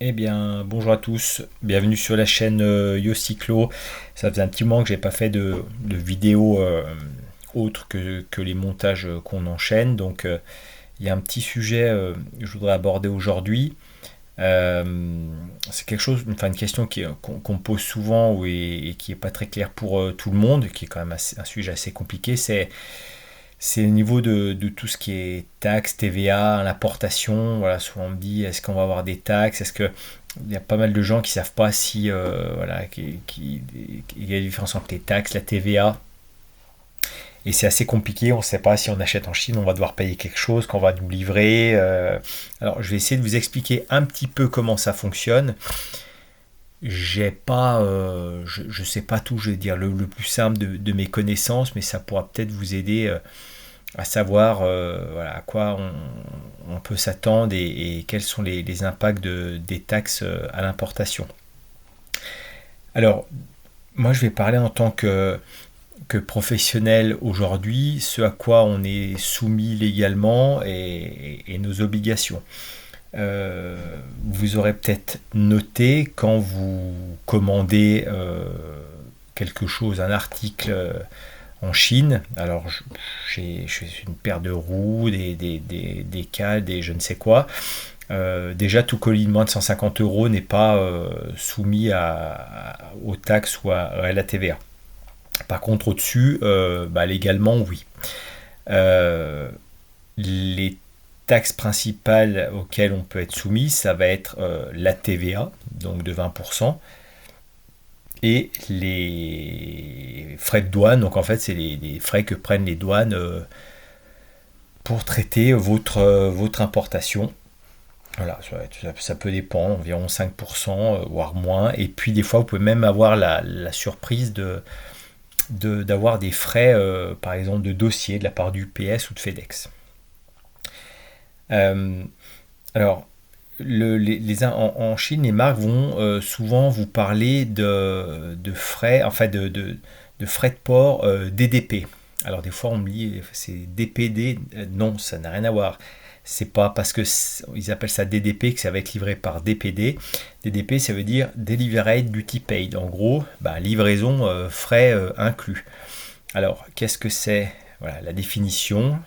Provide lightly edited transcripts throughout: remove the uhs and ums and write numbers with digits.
Eh bien, bonjour à tous, bienvenue sur la chaîne YoCyclo. Ça faisait un petit moment que j'ai pas fait de vidéos autres que les montages qu'on enchaîne. Donc, il y a un petit sujet que je voudrais aborder aujourd'hui. C'est quelque chose, enfin une question qu'on me pose souvent et qui est pas très claire pour tout le monde, qui est quand même un sujet assez compliqué. C'est au niveau de tout ce qui est taxes, TVA, l'importation. Voilà, souvent on me dit est-ce qu'on va avoir des taxes. Est-ce que il y a pas mal de gens qui savent pas si voilà il y a la différence entre les taxes, la TVA. Et c'est assez compliqué, on ne sait pas si on achète en Chine, on va devoir payer quelque chose, qu'on va nous livrer. Alors je vais essayer de vous expliquer un petit peu comment ça fonctionne. J'ai pas, je sais pas tout, je vais dire le plus simple de mes connaissances, mais ça pourra peut-être vous aider à savoir voilà, à quoi on peut s'attendre et quels sont les impacts des taxes à l'importation. Alors, moi, je vais parler en tant que professionnel aujourd'hui, ce à quoi on est soumis légalement et nos obligations. Vous aurez peut-être noté quand vous commandez quelque chose, un article en Chine. Alors, j'ai une paire de roues, des cales, des je ne sais quoi. Déjà, tout colis de moins de 150 euros n'est pas soumis aux taxes ou à la TVA. Par contre, au-dessus, légalement, oui. Euh, les taxes principales auxquelles on peut être soumis, ça va être la TVA, donc de 20%, et les frais de douane. Donc en fait, c'est les frais que prennent les douanes pour traiter votre importation. Voilà, ça peut dépendre, environ 5%, voire moins. Et puis des fois, vous pouvez même avoir la surprise d'avoir des frais, par exemple, de dossier de la part du PS ou de FedEx. Euh, alors, en Chine, les marques vont souvent vous parler de frais, enfin de frais de port DDP. Alors des fois on me dit c'est DPD, non, ça n'a rien à voir. C'est pas parce que ils appellent ça DDP que ça va être livré par DPD. DDP, ça veut dire Delivered Duty Paid. En gros, livraison frais inclus. Alors qu'est-ce que c'est? Voilà la définition.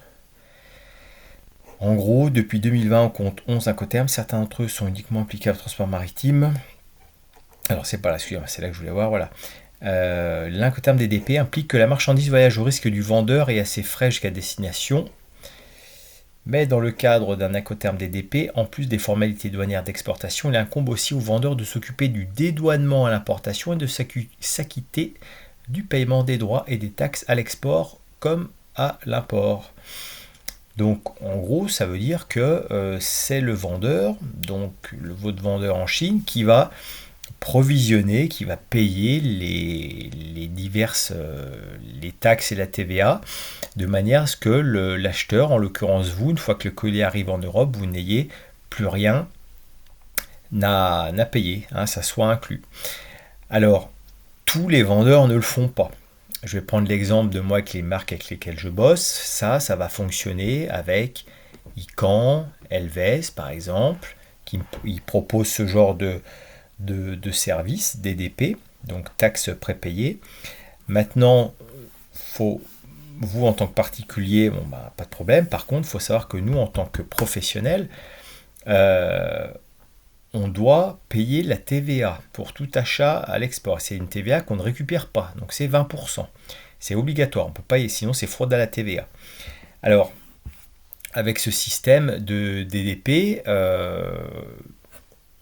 En gros, depuis 2020, on compte 11 incoterms. Certains d'entre eux sont uniquement applicables au transport maritime. Alors, c'est pas là, excusez-moi, c'est là que je voulais voir, voilà. L'incoterm DDP implique que la marchandise voyage au risque du vendeur et à ses frais jusqu'à destination. Mais dans le cadre d'un incoterm DDP, en plus des formalités douanières d'exportation, il incombe aussi au vendeur de s'occuper du dédouanement à l'importation et de s'acquitter du paiement des droits et des taxes à l'export comme à l'import. Donc en gros, ça veut dire que c'est le vendeur, donc votre vendeur en Chine, qui va provisionner, qui va payer les diverses les taxes et la TVA, de manière à ce que l'acheteur, en l'occurrence vous, une fois que le colis arrive en Europe, vous n'ayez plus rien à payer, hein, ça soit inclus. Alors, tous les vendeurs ne le font pas. Je vais prendre l'exemple de moi avec les marques avec lesquelles je bosse. Ça va fonctionner avec Ican, Elves par exemple, qui ils proposent ce genre de service, DDP, donc taxes prépayées. Maintenant, faut, vous en tant que particulier, pas de problème. Par contre, il faut savoir que nous, en tant que professionnels, euh, on doit payer la TVA pour tout achat à l'export. C'est une TVA qu'on ne récupère pas, donc c'est 20%. C'est obligatoire, on peut pas, sinon c'est fraude à la TVA. Alors, avec ce système de DDP,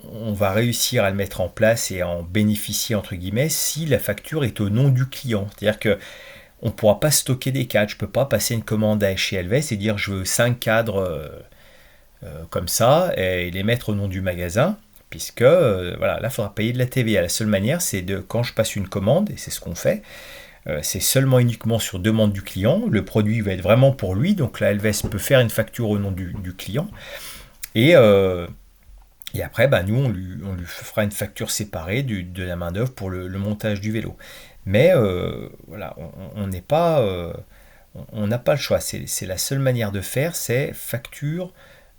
on va réussir à le mettre en place et à en bénéficier entre guillemets si la facture est au nom du client. C'est-à-dire que on ne pourra pas stocker des cadres. Je ne peux pas passer une commande chez Elves et dire je veux 5 cadres comme ça et les mettre au nom du magasin, puisque voilà, là il faudra payer de la TVA. La seule manière, c'est de quand je passe une commande, et c'est ce qu'on fait, c'est seulement uniquement sur demande du client. Le produit va être vraiment pour lui, donc la Elves peut faire une facture au nom du client. Et, euh, et après, nous, on lui fera une facture séparée de la main-d'œuvre pour le montage du vélo. Mais voilà, on n'est pas, on n'a pas le choix. C'est la seule manière de faire, c'est facture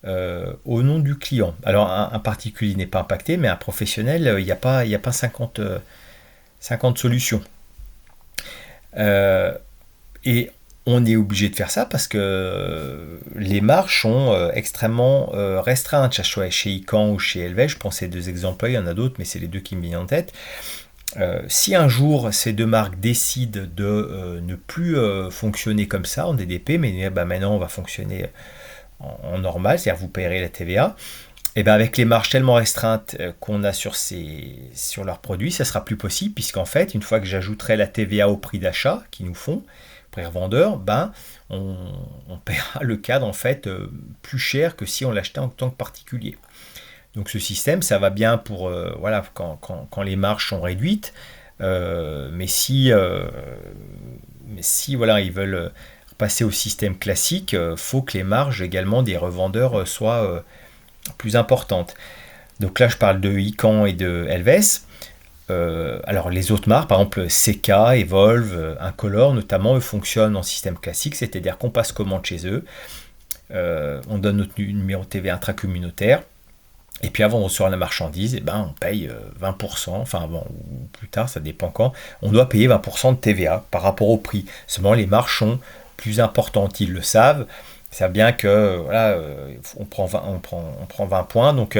au nom du client. Alors un particulier n'est pas impacté, mais un professionnel, il n'y a pas 50 solutions. Et on est obligé de faire ça parce que les marges sont extrêmement restreintes, soit chez Ican ou chez Elvez. Je prends ces deux exemples-là, il y en a d'autres, mais c'est les deux qui me viennent en tête. Si un jour ces deux marques décident de ne plus fonctionner comme ça en DDP, mais maintenant on va fonctionner en normal, c'est-à-dire vous payerez la TVA, et bien avec les marges tellement restreintes qu'on a sur leurs produits, ça sera plus possible, puisqu'en fait, une fois que j'ajouterai la TVA au prix d'achat qu'ils nous font, prix revendeur, on paiera le cadre en fait plus cher que si on l'achetait en tant que particulier. Donc ce système, ça va bien pour quand les marges sont réduites, mais si voilà, ils veulent passer au système classique, faut que les marges également des revendeurs soient plus importantes. Donc là, je parle de Ican et de Elvez. Alors les autres marques, par exemple CK, Evolve, Incolor notamment, eux fonctionnent en système classique, c'est-à-dire qu'on passe commande chez eux, on donne notre numéro de TVA intracommunautaire, et puis avant de recevoir la marchandise, on paye 20%, enfin bon, ou plus tard, ça dépend quand, on doit payer 20% de TVA par rapport au prix. Seulement les marges sont plus importantes, ils le savent. Ils savent bien que voilà, on prend 20 points, donc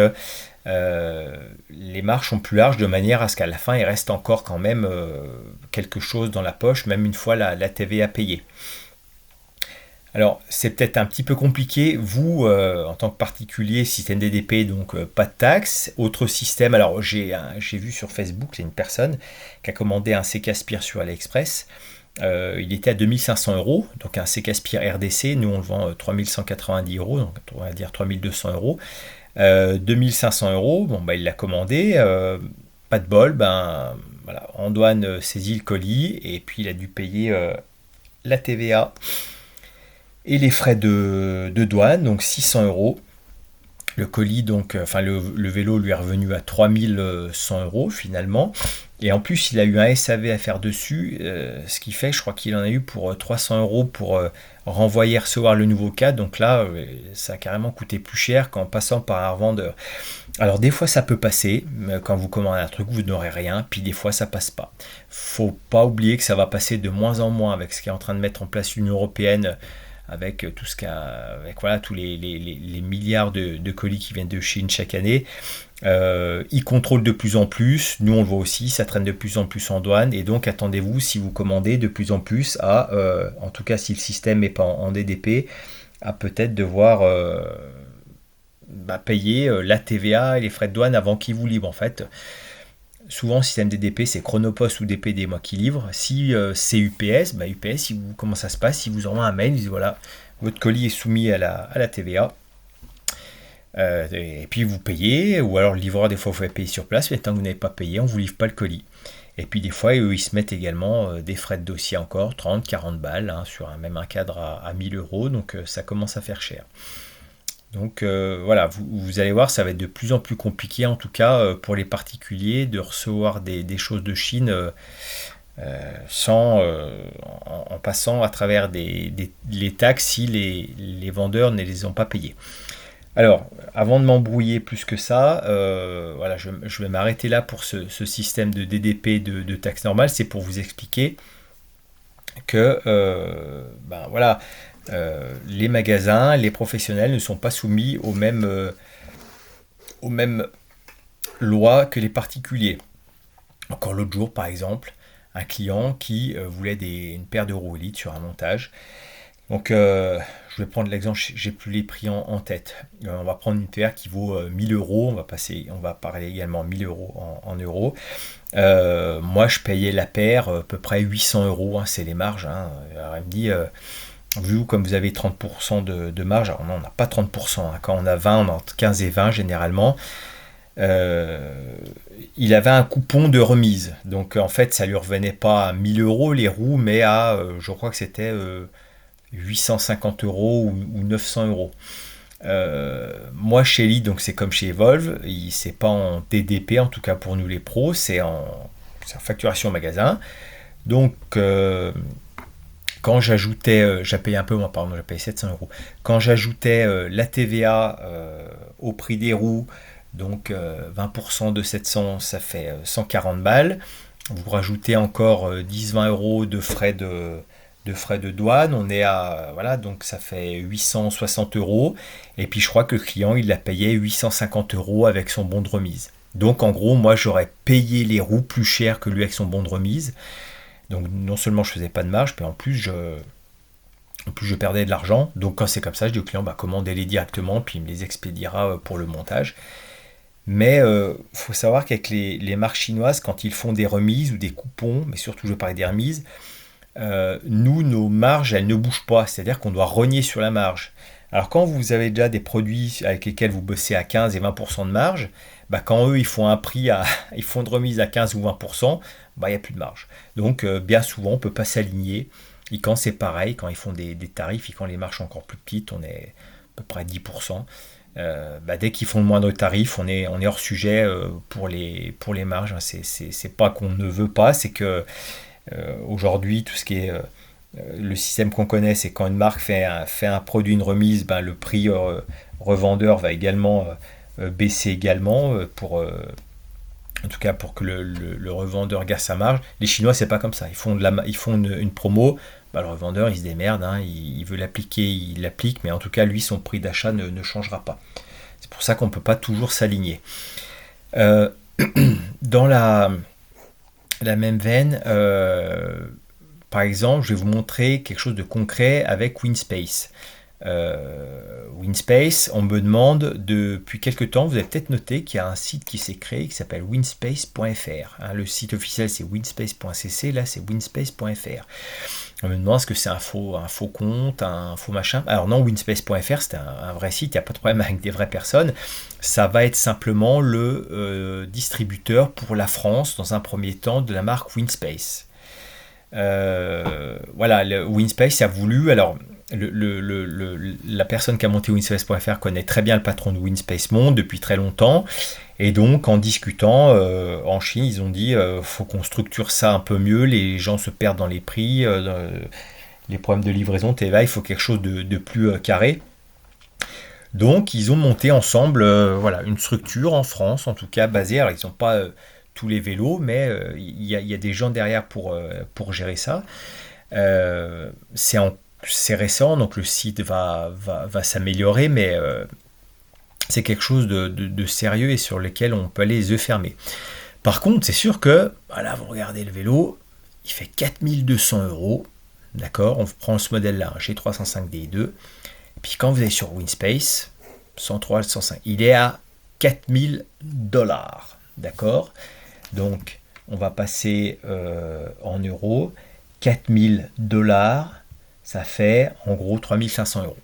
les marges sont plus larges de manière à ce qu'à la fin, il reste encore quand même quelque chose dans la poche, même une fois la TVA payée. Alors, c'est peut-être un petit peu compliqué, vous, en tant que particulier, système DDP, donc pas de taxes. Autre système, alors j'ai vu sur Facebook, c'est une personne qui a commandé un sécaspire sur AliExpress. Il était à 2500 €, donc un sécaspire RDC, nous on le vend 3190 €, donc on va dire 3200 €. 2500 €, bon, il l'a commandé, pas de bol, voilà, en douane saisit le colis, et puis il a dû payer la TVA et les frais de douane, donc 600 €. Le colis, donc, le vélo lui est revenu à 3100 € finalement. Et en plus, il a eu un SAV à faire dessus, ce qui fait, je crois qu'il en a eu pour 300 € pour renvoyer, recevoir le nouveau cadre. Donc là, ça a carrément coûté plus cher qu'en passant par un revendeur. Alors des fois, ça peut passer. Quand vous commandez un truc, vous n'aurez rien. Puis des fois, ça passe pas. Faut pas oublier que ça va passer de moins en moins avec ce qu'est en train de mettre en place l'Union européenne, avec tout ce avec voilà, tous les milliards de colis qui viennent de Chine chaque année. Ils contrôlent de plus en plus, nous on le voit aussi, ça traîne de plus en plus en douane, et donc attendez-vous, si vous commandez, de plus en plus à, en tout cas si le système n'est pas en DDP, à peut-être devoir payer la TVA et les frais de douane avant qu'ils vous livrent. En fait, souvent système DDP, c'est Chronopost ou DPD, moi qui livre. Si c'est UPS, UPS, comment ça se passe? Ils vous envoient un mail, ils disent voilà, votre colis est soumis à la TVA. Et puis vous payez, ou alors le livreur, des fois vous faites payer sur place, mais tant que vous n'avez pas payé, on ne vous livre pas le colis. Et puis des fois, eux, ils se mettent également des frais de dossier encore, 30, 40 balles, sur même un cadre à 1000 €, donc ça commence à faire cher. Donc voilà, vous allez voir, ça va être de plus en plus compliqué, en tout cas pour les particuliers, de recevoir des choses de Chine en passant à travers les taxes si les vendeurs ne les ont pas payées. Alors, avant de m'embrouiller plus que ça, voilà, je vais m'arrêter là pour ce système de DDP de taxe normale. C'est pour vous expliquer que voilà, les magasins, les professionnels ne sont pas soumis aux mêmes lois que les particuliers. Encore l'autre jour, par exemple, un client qui voulait une paire de roues Elite sur un montage. Donc, je vais prendre l'exemple, j'ai plus les prix en tête. On va prendre une paire qui vaut 1000 €. On va parler également 1000 € en euros. Moi, je payais la paire à peu près 800 €. C'est les marges. Alors, il me dit, vous, comme vous avez 30% de marge, alors non, on n'a pas 30%. Quand on a 20, on a entre 15 et 20 généralement. Il avait un coupon de remise. Donc, en fait, ça lui revenait pas à 1000 € les roues, mais à, je crois que c'était 850 € ou 900 €. Moi chez Elite, donc c'est comme chez Evolve, c'est pas en DDP, en tout cas pour nous les pros, c'est en facturation magasin. Donc quand j'ajoutais, j'ai payé un peu moins, pardon, j'ai payé 700 euros. Quand j'ajoutais la TVA au prix des roues, donc 20% de 700, ça fait 140 balles. Vous rajoutez encore 10-20 euros de frais de douane, on est à, voilà, donc ça fait 860 euros. Et puis je crois que le client, il l'a payé 850 euros avec son bon de remise. Donc en gros, moi j'aurais payé les roues plus cher que lui avec son bon de remise. Donc non seulement je faisais pas de marge, mais en plus je perdais de l'argent. Donc quand c'est comme ça, je dis au client, bah, commandez-les directement, puis il me les expédiera pour le montage. Mais faut savoir qu'avec les marques chinoises, quand ils font des remises ou des coupons, mais surtout je parlais des remises, nous, nos marges, elles ne bougent pas. C'est-à-dire qu'on doit rogner sur la marge. Alors quand vous avez déjà des produits avec lesquels vous bossez à 15 et 20% de marge, bah, quand eux ils font un prix ils font une remise à 15 ou 20%, bah, il n'y a plus de marge. Donc bien souvent on ne peut pas s'aligner. Et quand c'est pareil, quand ils font des tarifs et quand les marges sont encore plus petites, on est à peu près à 10%. Bah, dès qu'ils font le moindre tarif, on est hors sujet pour les marges. C'est pas qu'on ne veut pas, c'est que aujourd'hui, tout ce qui est le système qu'on connaît, c'est quand une marque fait un produit, une remise, ben, le prix revendeur va également baisser également en tout cas pour que le revendeur garde sa marge. Les Chinois, c'est pas comme ça. Ils font une promo, ben, le revendeur, il se démerde, hein, il veut l'appliquer, il l'applique, mais en tout cas, lui, son prix d'achat ne changera pas. C'est pour ça qu'on ne peut pas toujours s'aligner. Dans la même veine, par exemple, je vais vous montrer quelque chose de concret avec Winspace. Winspace, on me demande depuis quelques temps, vous avez peut-être noté qu'il y a un site qui s'est créé qui s'appelle winspace.fr. Hein, le site officiel c'est winspace.cc, là c'est winspace.fr. On me demande est-ce que c'est un faux compte, un faux machin. Alors non, winspace.fr c'est un vrai site, il n'y a pas de problème avec des vraies personnes. Ça va être simplement le distributeur pour la France dans un premier temps de la marque Winspace. Voilà, le Winspace a voulu, alors la personne qui a monté winspace.fr connaît très bien le patron de Winspace Monde depuis très longtemps, et donc en discutant en Chine, ils ont dit faut qu'on structure ça un peu mieux, les gens se perdent dans les prix, les problèmes de livraison, TVA, il faut quelque chose de plus carré. Donc ils ont monté ensemble voilà, une structure en France, en tout cas basée, alors ils n'ont pas tous les vélos, mais il y a des gens derrière pour gérer ça. C'est récent, donc le site va s'améliorer, mais c'est quelque chose de sérieux et sur lequel on peut aller les yeux fermés. Par contre, c'est sûr que, voilà, vous regardez le vélo, il fait 4200 euros, d'accord, on prend ce modèle-là, un G305 Di2, et puis quand vous allez sur Winspace, 103, 105, il est à 4000 $, d'accord. Donc, on va passer en euros, 4000 $, ça fait en gros 3500 euros.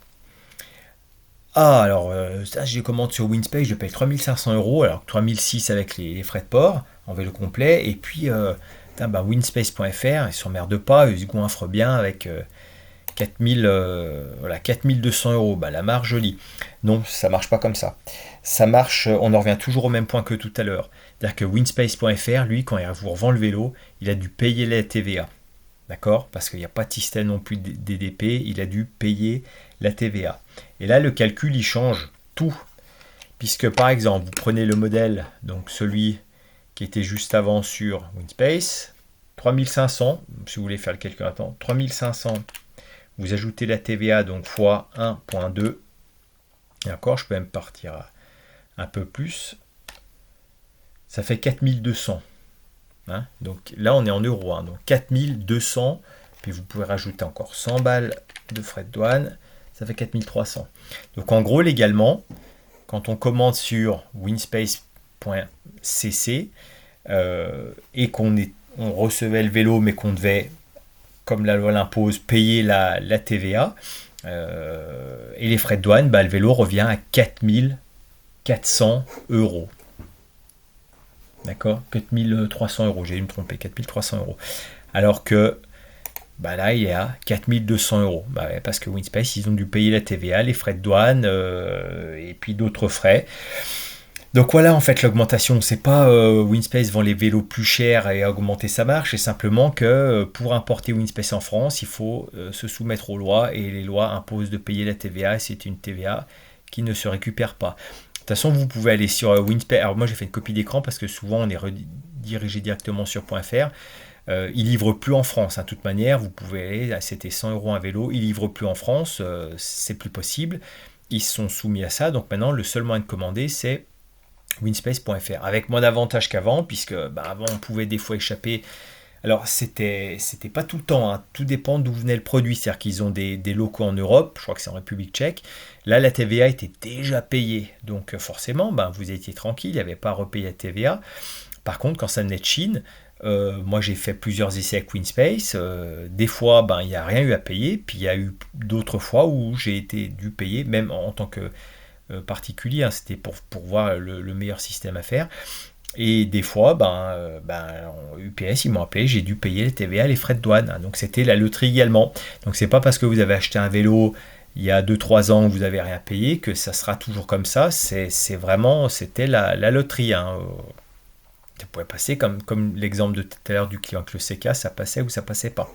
Ah, alors, ça, je commande sur Winspace, je paye 3500 euros, alors 3006 avec les frais de port, en vélo complet, et puis, Winspace.fr, ils s'emmerdent pas, ils se goinfrent bien avec 4200 euros, bah, la marge jolie. Non, ça marche pas comme ça. Ça marche, on en revient toujours au même point que tout à l'heure. C'est-à-dire que Winspace.fr, lui, quand il vous revend le vélo, il a dû payer la TVA. D'accord? Parce qu'il n'y a pas de système non plus DDP, il a dû payer la TVA. Et là, le calcul, il change tout. Puisque, par exemple, vous prenez le modèle, donc celui qui était juste avant sur Winspace, 3500, si vous voulez faire le calcul à temps, 3500, vous ajoutez la TVA, donc fois 1.2. D'accord? Je peux même partir à un peu plus. Ça fait 4200. Hein, donc là, on est en euros. Hein, donc 4200. Puis vous pouvez rajouter encore 100 balles de frais de douane. Ça fait 4300. Donc en gros, légalement, quand on commande sur winspace.cc et on recevait le vélo, mais qu'on devait, comme la loi l'impose, payer la TVA et les frais de douane, bah, le vélo revient à 4400 euros. D'accord, 4300 euros, j'ai dû me tromper, 4300 euros. Alors que bah là, il est à 4200 euros. Bah, parce que Winspace, ils ont dû payer la TVA, les frais de douane et puis d'autres frais. Donc voilà, en fait, l'augmentation, c'est pas Winspace vend les vélos plus chers et a augmenté sa marge, c'est simplement que pour importer Winspace en France, il faut se soumettre aux lois et les lois imposent de payer la TVA et c'est une TVA qui ne se récupère pas. De toute façon, vous pouvez aller sur Winspace. Alors moi, j'ai fait une copie d'écran parce que souvent on est redirigé directement sur .fr. Il livre plus en France, hein, de toute manière. Vous pouvez aller, c'était 100 euros un vélo, il livre plus en France, c'est plus possible. Ils sont soumis à ça, donc maintenant le seul moyen de commander c'est winspace.fr, avec moins d'avantages qu'avant, puisque avant on pouvait des fois échapper. Alors c'était pas tout le temps, hein. Tout dépend d'où venait le produit, c'est-à-dire qu'ils ont des locaux en Europe, je crois que c'est en République tchèque. Là la TVA était déjà payée, donc forcément vous étiez tranquille, il n'y avait pas à repayer la TVA. Par contre quand ça venait de Chine, moi j'ai fait plusieurs essais avec Winspace, des fois il n'y a rien eu à payer, puis il y a eu d'autres fois où j'ai été dû payer, même en tant que particulier, hein, c'était pour voir le meilleur système à faire. Et des fois, UPS, ils m'ont appelé, j'ai dû payer les TVA, les frais de douane, hein. Donc c'était la loterie également. Donc c'est pas parce que vous avez acheté un vélo il y a 2-3 ans que vous n'avez rien payé que ça sera toujours comme ça. C'est vraiment, c'était la loterie, hein. Ça pouvait passer comme l'exemple de tout à l'heure du client avec le CK, ça passait ou ça passait pas.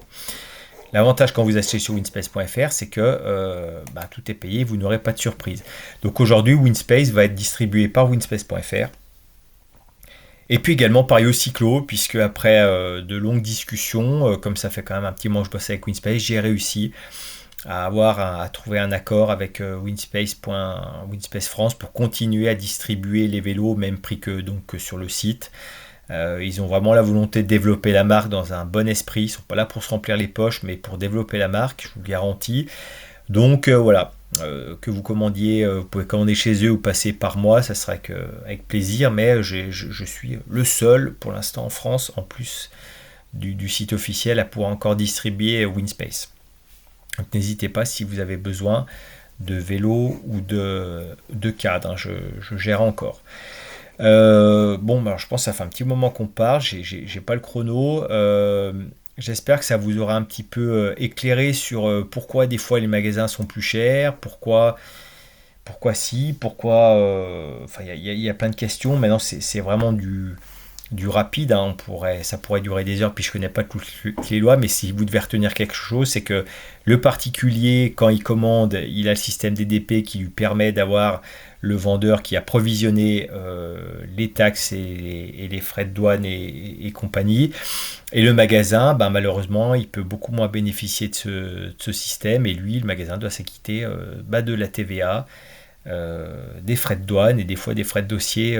L'avantage quand vous achetez sur winspace.fr, c'est que tout est payé, vous n'aurez pas de surprise. Donc aujourd'hui, Winspace va être distribué par winspace.fr. Et puis également par YoCyclo, puisque après de longues discussions, comme ça fait quand même un petit moment que je bosse avec Winspace, j'ai réussi à trouver un accord avec Winspace France pour continuer à distribuer les vélos au même prix que sur le site. Ils ont vraiment la volonté de développer la marque dans un bon esprit. Ils ne sont pas là pour se remplir les poches, mais pour développer la marque, je vous le garantis. Donc voilà, que vous commandiez, vous pouvez commander chez eux ou passer par moi, ça serait avec plaisir, mais je suis le seul pour l'instant en France, en plus du site officiel, à pouvoir encore distribuer Winspace. Donc n'hésitez pas si vous avez besoin de vélos ou de cadres, hein, je gère encore. Alors je pense que ça fait un petit moment qu'on parle, j'ai pas le chrono. J'espère que ça vous aura un petit peu éclairé sur pourquoi des fois les magasins sont plus chers, pourquoi si, pourquoi. Il y a plein de questions. Maintenant, c'est vraiment du rapide, hein. Ça pourrait durer des heures, puis je connais pas toutes les lois, mais si vous devez retenir quelque chose, c'est que le particulier, quand il commande, il a le système DDP qui lui permet d'avoir le vendeur qui a provisionné les taxes et les frais de douane et compagnie. Et le magasin, malheureusement, il peut beaucoup moins bénéficier de ce système, et lui, le magasin doit s'acquitter de la TVA, des frais de douane et des fois des frais de dossier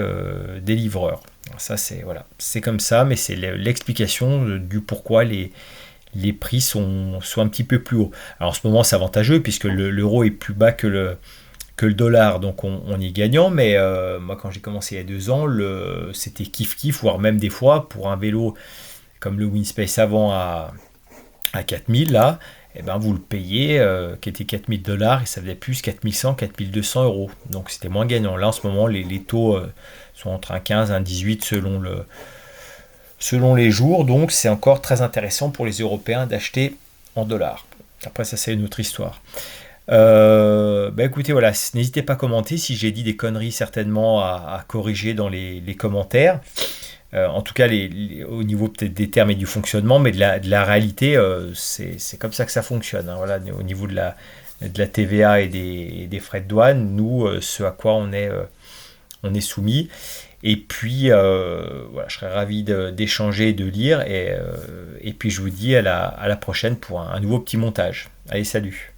des livreurs. Alors ça c'est comme ça, mais c'est l'explication du pourquoi les prix sont un petit peu plus hauts. Alors en ce moment c'est avantageux puisque l'euro est plus bas que le dollar, donc on y est gagnant, mais moi quand j'ai commencé il y a 2 ans, c'était kiff, voire même des fois pour un vélo comme le Winspace avant à 4000 là, vous le payez, qui était $4000, et ça faisait plus 4100, 4200 euros. Donc c'était moins gagnant. Là en ce moment, les taux sont entre un 15 et un 18 selon les jours. Donc c'est encore très intéressant pour les Européens d'acheter en dollars. Après ça c'est une autre histoire. Écoutez, voilà, n'hésitez pas à commenter si j'ai dit des conneries, certainement à corriger dans les commentaires. En tout cas au niveau peut-être des termes et du fonctionnement, mais de la réalité, c'est comme ça que ça fonctionne, hein. Voilà, au niveau de la TVA et des frais de douane, nous, ce à quoi on est soumis. Et puis, je serais ravi d'échanger et de lire. Et puis, je vous dis à la prochaine pour un nouveau petit montage. Allez, salut!